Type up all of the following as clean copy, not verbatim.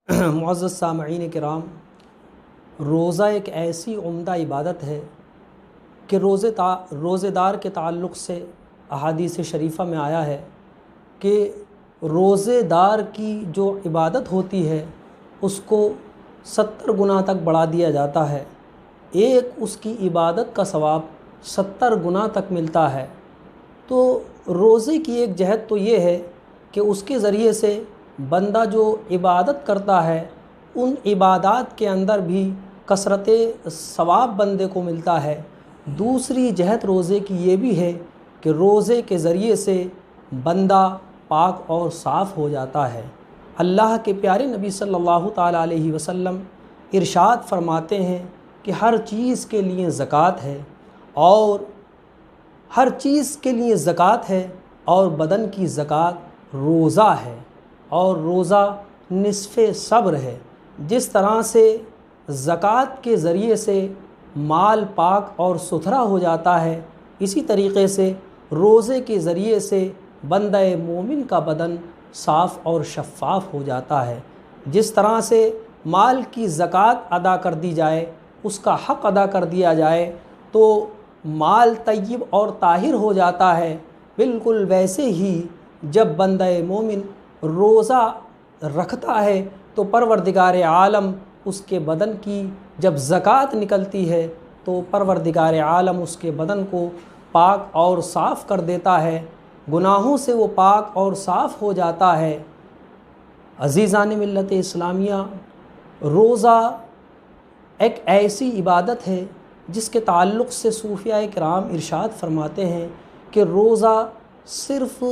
معزز سامعین کرام، روزہ ایک ایسی عمدہ عبادت ہے کہ روزے دار کے تعلق سے احادیث شریفہ میں آیا ہے کہ روزے دار کی جو عبادت ہوتی ہے اس کو 70 گنا تک بڑھا دیا جاتا ہے۔ ایک اس کی عبادت کا ثواب 70 گنا تک ملتا ہے۔ تو روزے کی ایک جہت تو یہ ہے کہ اس کے ذریعے سے بندہ جو عبادت کرتا ہے ان عبادات کے اندر بھی کثرت ثواب بندے کو ملتا ہے۔ دوسری جہت روزے کی یہ بھی ہے کہ روزے کے ذریعے سے بندہ پاک اور صاف ہو جاتا ہے۔ اللہ کے پیارے نبی صلی اللہ تعالیٰ علیہ وسلم ارشاد فرماتے ہیں کہ ہر چیز کے لیے زکوٰۃ ہے اور ہر چیز کے لیے زکوٰۃ ہے اور بدن کی زکوٰۃ روزہ ہے، اور روزہ نصف صبر ہے۔ جس طرح سے زکوٰۃ کے ذریعے سے مال پاک اور ستھرا ہو جاتا ہے، اسی طریقے سے روزے کے ذریعے سے بندہ مومن کا بدن صاف اور شفاف ہو جاتا ہے۔ جس طرح سے مال کی زکوٰۃ ادا کر دی جائے، اس کا حق ادا کر دیا جائے تو مال طیب اور طاہر ہو جاتا ہے، بالکل ویسے ہی جب بندہ مومن روزہ رکھتا ہے تو پروردگار عالم اس کے بدن کی جب زکوٰۃ نکلتی ہے تو پروردگار عالم اس کے بدن کو پاک اور صاف کر دیتا ہے، گناہوں سے وہ پاک اور صاف ہو جاتا ہے۔ عزیزان ملت اسلامیہ، روزہ ایک ایسی عبادت ہے جس کے تعلق سے صوفیاء کرام ارشاد فرماتے ہیں کہ روزہ صرف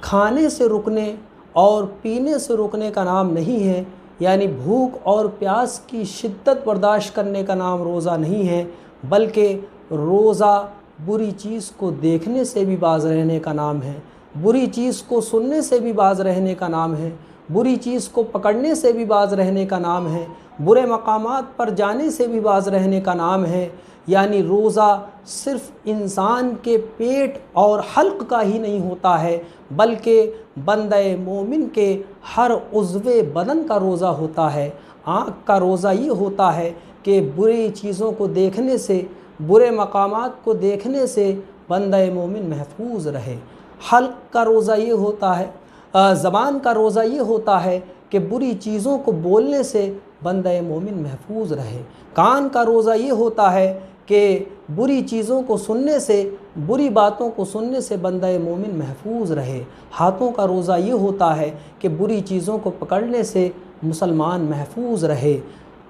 کھانے سے رکنے اور پینے سے رکنے کا نام نہیں ہے، یعنی بھوک اور پیاس کی شدت برداشت کرنے کا نام روزہ نہیں ہے، بلکہ روزہ بری چیز کو دیکھنے سے بھی باز رہنے کا نام ہے، بری چیز کو سننے سے بھی باز رہنے کا نام ہے، بری چیز کو پکڑنے سے بھی باز رہنے کا نام ہے، برے مقامات پر جانے سے بھی باز رہنے کا نام ہے۔ یعنی روزہ صرف انسان کے پیٹ اور حلق کا ہی نہیں ہوتا ہے، بلکہ بندہ مومن کے ہر عضو بدن کا روزہ ہوتا ہے۔ آنکھ کا روزہ یہ ہوتا ہے کہ بری چیزوں کو دیکھنے سے، برے مقامات کو دیکھنے سے بندہ مومن محفوظ رہے۔ حلق کا روزہ یہ ہوتا ہے، زبان کا روزہ یہ ہوتا ہے کہ بری چیزوں کو بولنے سے بندہ مومن محفوظ رہے۔ کان کا روزہ یہ ہوتا ہے کہ بری چیزوں کو سننے سے، بری باتوں کو سننے سے بندہ مومن محفوظ رہے۔ ہاتھوں کا روزہ یہ ہوتا ہے کہ بری چیزوں کو پکڑنے سے مسلمان محفوظ رہے۔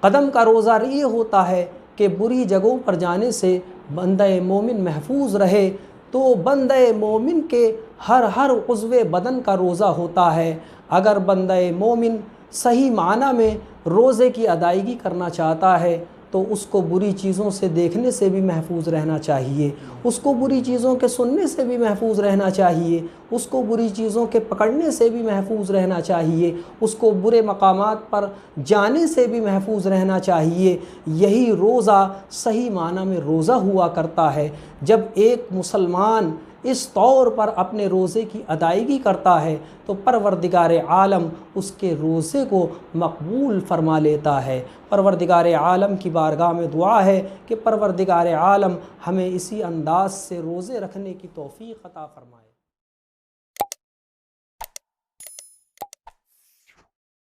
قدم کا روزہ یہ ہوتا ہے کہ بری جگہوں پر جانے سے بندہ مومن محفوظ رہے۔ تو بندہ مومن کے ہر عضو بدن کا روزہ ہوتا ہے۔ اگر بندہ مومن صحیح معنی میں روزے کی ادائیگی کرنا چاہتا ہے تو اس کو بری چیزوں سے دیکھنے سے بھی محفوظ رہنا چاہیے، اس کو بری چیزوں کے سننے سے بھی محفوظ رہنا چاہیے، اس کو بری چیزوں کے پکڑنے سے بھی محفوظ رہنا چاہیے، اس کو برے مقامات پر جانے سے بھی محفوظ رہنا چاہیے۔ یہی روزہ صحیح معنی میں روزہ ہوا کرتا ہے۔ جب ایک مسلمان اس طور پر اپنے روزے کی ادائیگی کرتا ہے تو پروردگار عالم اس کے روزے کو مقبول فرما لیتا ہے۔ پروردگار عالم کی بارگاہ میں دعا ہے کہ پروردگار عالم ہمیں اسی انداز سے روزے رکھنے کی توفیق عطا فرمائے۔